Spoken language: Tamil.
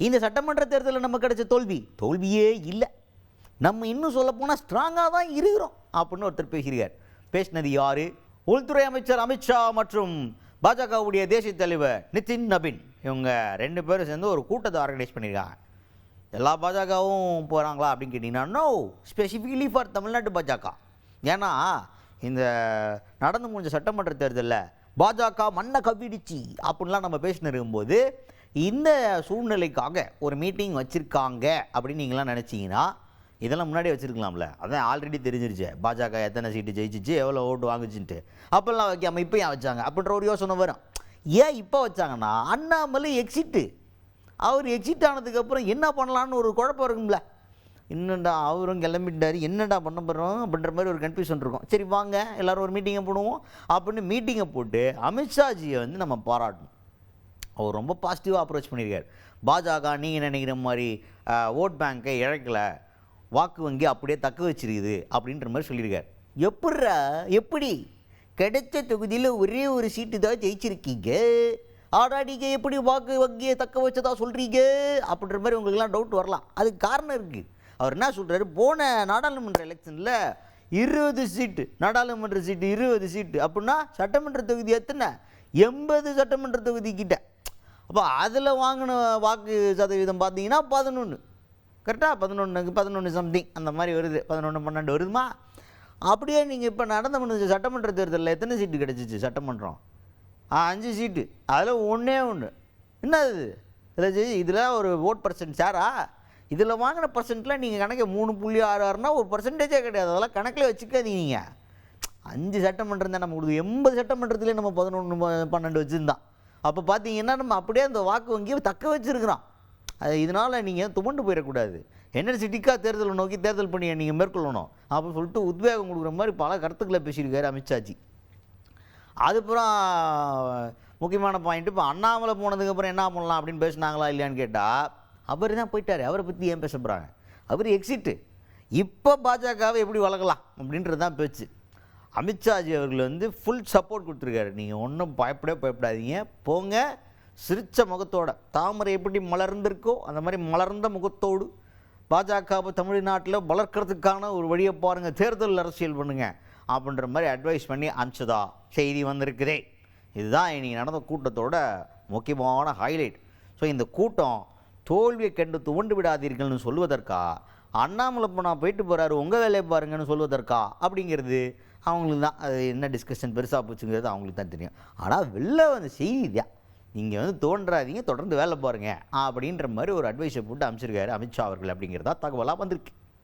இந்த சட்டமன்ற தேர்தலில் நம்ம கிடைச்ச தோல்வியே இல்லை, நம்ம இன்னும் சொல்லப்போனால் ஸ்ட்ராங்காக தான் இருக்கிறோம் அப்படின்னு ஒருத்தர் பேசுகிறார். பேசினது யார்? உள்துறை அமைச்சர் அமித்ஷா மற்றும் பாஜகவுடைய தேசிய தலைவர் நிதின் நபின். இவங்க 2 பேரும் சேர்ந்து ஒரு கூட்டத்தை ஆர்கனைஸ் பண்ணியிருக்காங்க. எல்லா பாஜகவும் போகிறாங்களா அப்படின்னு கேட்டிங்கன்னா, நோ, ஸ்பெசிஃபிகலி ஃபார் தமிழ்நாட்டு பாஜக. ஏன்னா இந்த நடந்து முடிஞ்ச சட்டமன்ற தேர்தலில் பாஜக மண்ணை கவ்விடுச்சு அப்படின்லாம் நம்ம பேசின்னு இருக்கும்போது இந்த சூழ்நிலைக்காக ஒரு மீட்டிங் வச்சுருக்காங்க அப்படின்னு நீங்களாம் நினச்சிங்கன்னா இதெல்லாம் முன்னாடியே வச்சுருக்கலாம்ல. அதான் ஆல்ரெடி தெரிஞ்சிருச்சு பாஜக எத்தனை சீட்டு ஜெயிச்சிச்சு, எவ்வளோ ஓட்டு வாங்குச்சுன்ட்டு. அப்போல்லாம் வைக்காமல் இப்போ ஏன் வச்சாங்க அப்படின்ற ஒரு யோசனை வரும். ஏன் இப்போ வச்சாங்கன்னா, அண்ணாமலை எக்ஸிட்டு, அவர் எக்ஸிட் ஆனதுக்கப்புறம் என்ன பண்ணலான்னு ஒரு குழப்பம் இருக்கும்ல. என்னடா அவரும் கிளம்பிட்டார், என்னடா பண்ண போகிறோம் அப்படின்ற மாதிரி ஒரு கன்ஃபியூஷன் இருக்கும். சரி வாங்க எல்லோரும் ஒரு மீட்டிங்கை போடுவோம் அப்படின்னு மீட்டிங்கை போட்டு அமித்ஷாஜியை வந்து நம்ம பாராட்டணும். அவர் ரொம்ப பாசிட்டிவாக அப்ரோச் பண்ணியிருக்கார். பாஜக நீங்கள் நினைக்கிற மாதிரி ஓட் பேங்கை இழக்கலை, வாக்கு வங்கி அப்படியே தக்க வச்சிருக்குது அப்படின்ற மாதிரி சொல்லியிருக்கார். எப்படி கிடைச்ச தொகுதியில் ஒரே ஒரு சீட்டு தான் ஜெயிச்சிருக்கீங்க, ஆடாடிங்க எப்படி வாக்கு வங்கியை தக்க வச்சதா சொல்கிறீங்க அப்படின்ற மாதிரி உங்களுக்குலாம் டவுட் வரலாம். அதுக்கு காரணம் இருக்குது. அவர் என்ன சொல்கிறாரு, போன நாடாளுமன்ற எலெக்ஷனில் 20 சீட்டு, நாடாளுமன்ற சீட்டு 20 சீட்டு அப்படின்னா சட்டமன்ற தொகுதி எத்தனை, 80 சட்டமன்ற தொகுதி கிட்ட. அப்போ அதில் வாங்கின வாக்கு சதவீதம் பார்த்தீங்கன்னா 11, கரெக்டாக 11 சம்திங் அந்த மாதிரி வருது, 11-12 வருதுமா. அப்படியே நீங்கள் இப்போ நடந்து முடிஞ்ச சட்டமன்ற தேர்தலில் எத்தனை சீட்டு கிடச்சிச்சு சட்டமன்றம்? 5 சீட்டு, அதில் ஒன்றே என்னது இதில் ஒரு ஓட் பர்சன்ட் சாரா? இதில் வாங்கின பர்சன்ட்லாம் நீங்கள் கணக்கு 3.66னா ஒரு பர்சன்டேஜே கிடையாது. அதெல்லாம் கணக்கில் வச்சுக்காதீங்க. நீங்கள் 5 சட்டமன்றம் தான் நம்ம கொடுக்குது, 80 சட்டமன்றத்துலேயே நம்ம 11-12 வச்சுருந்தான். அப்போ பார்த்தீங்கன்னா நம்ம அப்படியே அந்த வாக்கு வங்கியை தக்க வச்சுருக்கிறோம். அது இதனால் நீங்கள் துவண்டு போயிடக்கூடாது. எனர்ஜெட்டிக்காக தேர்தலை நோக்கி தேர்தல் பணியை நீங்கள் மேற்கொள்ளணும் அப்படின்னு சொல்லிட்டு உத்வேகம் கொடுக்குற மாதிரி பல கருத்துக்களை பேசியிருக்காரு அமித்ஷாஜி. அதுக்கப்புறம் முக்கியமான பாயிண்ட்டு, இப்போ அண்ணாமலை போனதுக்கப்புறம் என்ன பண்ணலாம் அப்படின்னு பேசினாங்களா இல்லையான்னு கேட்டால் அவர் தான் போயிட்டார். அவரை பற்றி ஏன் பேச போகிறாங்க? அவர் எக்ஸிட்டு. இப்போ பாஜகவை எப்படி வளர்க்கலாம் அப்படின்றது தான் பேச்சு. அமித்ஷாஜி அவர்கள் வந்து ஃபுல் சப்போர்ட் கொடுத்துருக்காரு. நீங்கள் ஒன்றும் பயப்படாதீங்க, போங்க சிரித்த முகத்தோட, தாமரை எப்படி மலர்ந்திருக்கோ அந்த மாதிரி மலர்ந்த முகத்தோடு பாஜகவை தமிழ்நாட்டில் வளர்க்குறதுக்கான ஒரு வழியை பாருங்கள், தேர்தல் அரசியல் பண்ணுங்கள் அப்படின்ற மாதிரி அட்வைஸ் பண்ணி அனுப்பிச்சதா செய்தி வந்திருக்குதே. இதுதான் இன்றைக்கி நடந்த கூட்டத்தோட முக்கியமான ஹைலைட். ஸோ இந்த கூட்டம் தோல்வியை கண்டு துவண்டு விடாதீர்கள்னு சொல்வதற்கா, அண்ணாமலை நான் போயிட்டு போகிறாரு உங்கள் வேலையை பாருங்கன்னு சொல்வதற்கா அப்படிங்கிறது அவங்களுக்கு தான். அது என்ன டிஸ்கஷன் பெருசாக போச்சுங்கிறது அவங்களுக்கு தான் தெரியும். ஆனால் வெளில வந்து செய்தி தான், நீங்கள் வந்து தோன்றாதீங்க, தொடர்ந்து வேலை பாருங்கள் அப்படின்ற மாதிரி ஒரு அட்வைஸை போட்டு அமைச்சிருக்காரு அமித்ஷா அவர்கள் அப்படிங்கிறதா தகவலாக வந்திருக்கு.